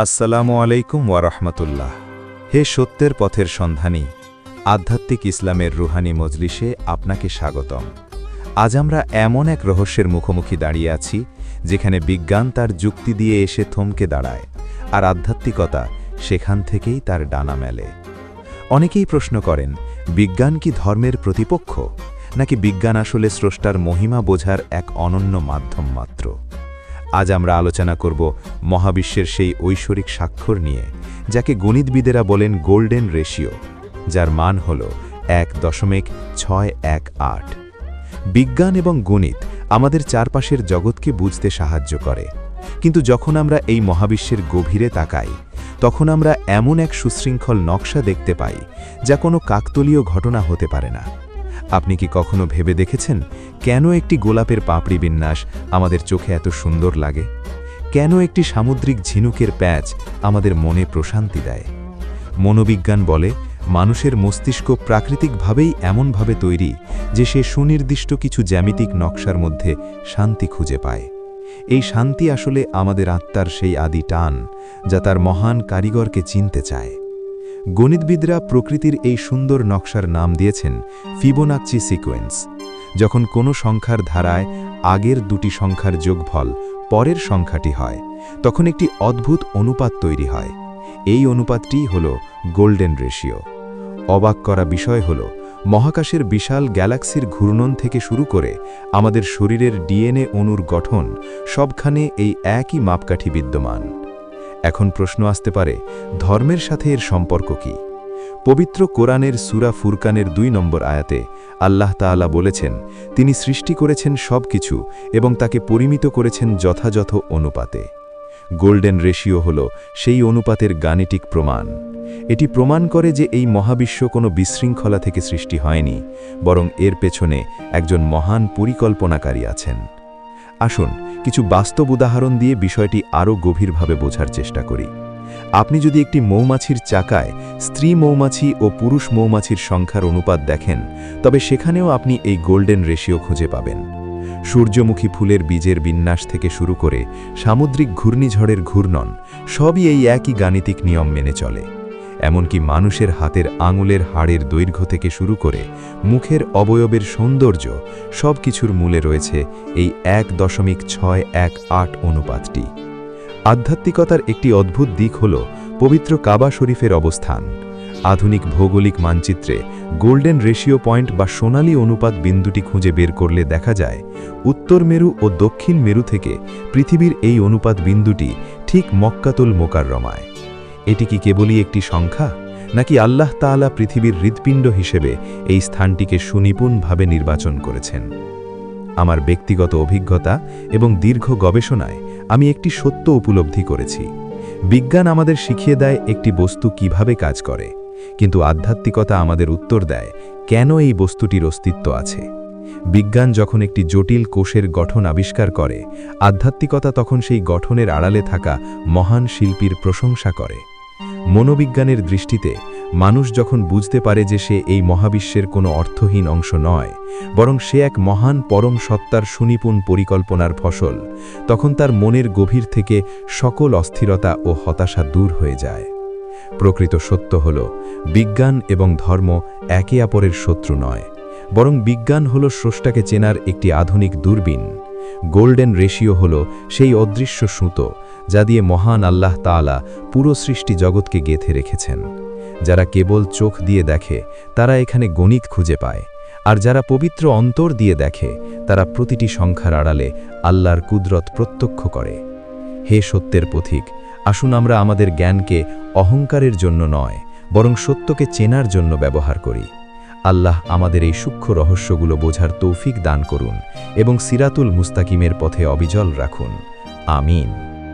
আসসালামু আলাইকুম ওয়ারহমতুল্লাহ। হে সত্যের পথের সন্ধানী, আধ্যাত্মিক ইসলামের রুহানি মজলিসে আপনাকে স্বাগতম। আজ আমরা এমন এক রহস্যের মুখোমুখি দাঁড়িয়ে আছি যেখানে বিজ্ঞান তার যুক্তি দিয়ে এসে থমকে দাঁড়ায়, আর আধ্যাত্মিকতা সেখান থেকেই তার ডানা মেলে। অনেকেই প্রশ্ন করেন, বিজ্ঞান কি ধর্মের প্রতিপক্ষ, নাকি বিজ্ঞান আসলে স্রষ্টার মহিমা বোঝার এক অনন্য মাধ্যম মাত্র? আজ আমরা আলোচনা করব মহাবিশ্বের সেই ঐশ্বরিক স্বাক্ষর নিয়ে, যাকে গণিতবিদেরা বলেন গোল্ডেন রেশিও, যার মান হল 1.618। বিজ্ঞান এবং গণিত আমাদের চারপাশের জগৎকে বুঝতে সাহায্য করে, কিন্তু যখন আমরা এই মহাবিশ্বের গভীরে তাকাই, তখন আমরা এমন এক সুশৃঙ্খল নকশা দেখতে পাই যা কোনো কাকতালীয় ঘটনা হতে পারে না। আপনি কি কখনো ভেবে দেখেছেন কেন একটি গোলাপের পাপড়ি বিন্যাস আমাদের চোখে এত সুন্দর লাগে? কেন একটি সামুদ্রিক ঝিনুকের প্যাচ আমাদের মনে প্রশান্তি দেয়? মনোবিজ্ঞান বলে মানুষের মস্তিষ্ক প্রাকৃতিকভাবেই এমনভাবে তৈরি যে সে সুনির্দিষ্ট কিছু জ্যামিতিক নকশার মধ্যে শান্তি খুঁজে পায়। এই শান্তি আসলে আমাদের আত্মার সেই আদি টান, যা তার মহান কারিগরকে চিনতে চায়। গণিতবিদরা প্রকৃতির এই সুন্দর নকশার নাম দিয়েছেন ফিবোনাচ্চি সিকোয়েন্স। যখন কোনো সংখ্যার ধারায় আগের দুটি সংখ্যার যোগফল পরের সংখ্যাটি হয়, তখন একটি অদ্ভুত অনুপাত তৈরি হয়। এই অনুপাতটিই হল গোল্ডেন রেশিও। অবাক করা বিষয় হল, মহাকাশের বিশাল গ্যালাক্সির ঘূর্ণন থেকে শুরু করে আমাদের শরীরের ডিএনএ অণুর গঠন, সবখানে এই একই মাপকাঠি বিদ্যমান। এখন প্রশ্ন আসতে পারে, ধর্মের সাথে এর সম্পর্ক কি? পবিত্র কোরআনের সূরা ফুরকানের 2 নম্বর আয়াতে আল্লাহ তাআলা বলেছেন, তিনি সৃষ্টি করেছেন সব কিছু এবং তাকে পরিমিত করেছেন যথাযথ অনুপাতে। গোল্ডেন রেশিও হল সেই অনুপাতের গাণিতিক প্রমাণ। এটি প্রমাণ করে যে এই মহাবিশ্ব কোনো বিশৃঙ্খলা থেকে সৃষ্টি হয়নি, বরং এর পেছনে একজন মহান পরিকল্পনাকারী আছেন। আসুন কিছু বাস্তব উদাহরণ দিয়ে বিষয়টি আরও গভীরভাবে বোঝার চেষ্টা করি। আপনি যদি একটি মৌমাছির চাকায় স্ত্রী মৌমাছি ও পুরুষ মৌমাছির সংখ্যার অনুপাত দেখেন, তবে সেখানেও আপনি এই গোল্ডেন রেশিও খুঁজে পাবেন। সূর্যমুখী ফুলের বীজের বিন্যাস থেকে শুরু করে সামুদ্রিক ঘূর্ণিঝড়ের ঘূর্ণন, সবই এই একই গাণিতিক নিয়ম মেনে চলে। এমনকি মানুষের হাতের আঙুলের হাড়ের দৈর্ঘ্য থেকে শুরু করে মুখের অবয়বের সৌন্দর্য, সব কিছুর মূলে রয়েছে এই 1.618 অনুপাতটি। আধ্যাত্মিকতার একটি অদ্ভুত দিক হল পবিত্র কাবা শরীফের অবস্থান। আধুনিক ভৌগোলিক মানচিত্রে গোল্ডেন রেশিও পয়েন্ট বা সোনালী অনুপাত বিন্দুটি খুঁজে বের করলে দেখা যায়, উত্তর মেরু ও দক্ষিণ মেরু থেকে পৃথিবীর এই অনুপাত বিন্দুটি ঠিক মক্কাতুল মোকাররমায়। এটি কি কেবলই একটি সংখ্যা, নাকি আল্লাহ তাআলা পৃথিবীর হৃৎপিণ্ড হিসেবে এই স্থানটিকে সুনিপুণভাবে নির্বাচন করেছেন? আমার ব্যক্তিগত অভিজ্ঞতা এবং দীর্ঘ গবেষণায় আমি একটি সত্য উপলব্ধি করেছি। বিজ্ঞান আমাদের শিখিয়ে দেয় একটি বস্তু কিভাবে কাজ করে, কিন্তু আধ্যাত্মিকতা আমাদের উত্তর দেয় কেন এই বস্তুটির অস্তিত্ব আছে। বিজ্ঞান যখন একটি জটিল কোষের গঠন আবিষ্কার করে, আধ্যাত্মিকতা তখন সেই গঠনের আড়ালে থাকা মহান শিল্পীর প্রশংসা করে। মনোবিজ্ঞানের দৃষ্টিতে মানুষ যখন বুঝতে পারে যে সে এই মহাবিশ্বের কোনো অর্থহীন অংশ নয়, বরং সে এক মহান পরম সত্তার সুনিপুণ পরিকল্পনার ফসল, তখন তার মনের গভীর থেকে সকল অস্থিরতা ও হতাশা দূর হয়ে যায়। প্রকৃত সত্য হল, বিজ্ঞান এবং ধর্ম একে অপরের শত্রু নয়, বরং বিজ্ঞান হল স্রষ্টাকে চেনার একটি আধুনিক দূরবীন। গোল্ডেন রেশিও হল সেই অদৃশ্য সুতো যা দিয়ে মহান আল্লাহ তাআলা পুরো সৃষ্টি জগৎকে গেঁথে রেখেছেন। যারা কেবল চোখ দিয়ে দেখে, তারা এখানে গণিত খুঁজে পায়, আর যারা পবিত্র অন্তর দিয়ে দেখে, তারা প্রতিটি সংখ্যার আড়ালে আল্লাহর কুদরত প্রত্যক্ষ করে। হে সত্যের পথিক, আসুন আমরা আমাদের জ্ঞানকে অহংকারের জন্য নয়, বরং সত্যকে চেনার জন্য ব্যবহার করি। আল্লাহ আমাদের এই সূক্ষ্ম রহস্যগুলো বোঝার তৌফিক দান করুন এবং সিরাতুল মুস্তাকিমের পথে অবিচল রাখুন। আমিন।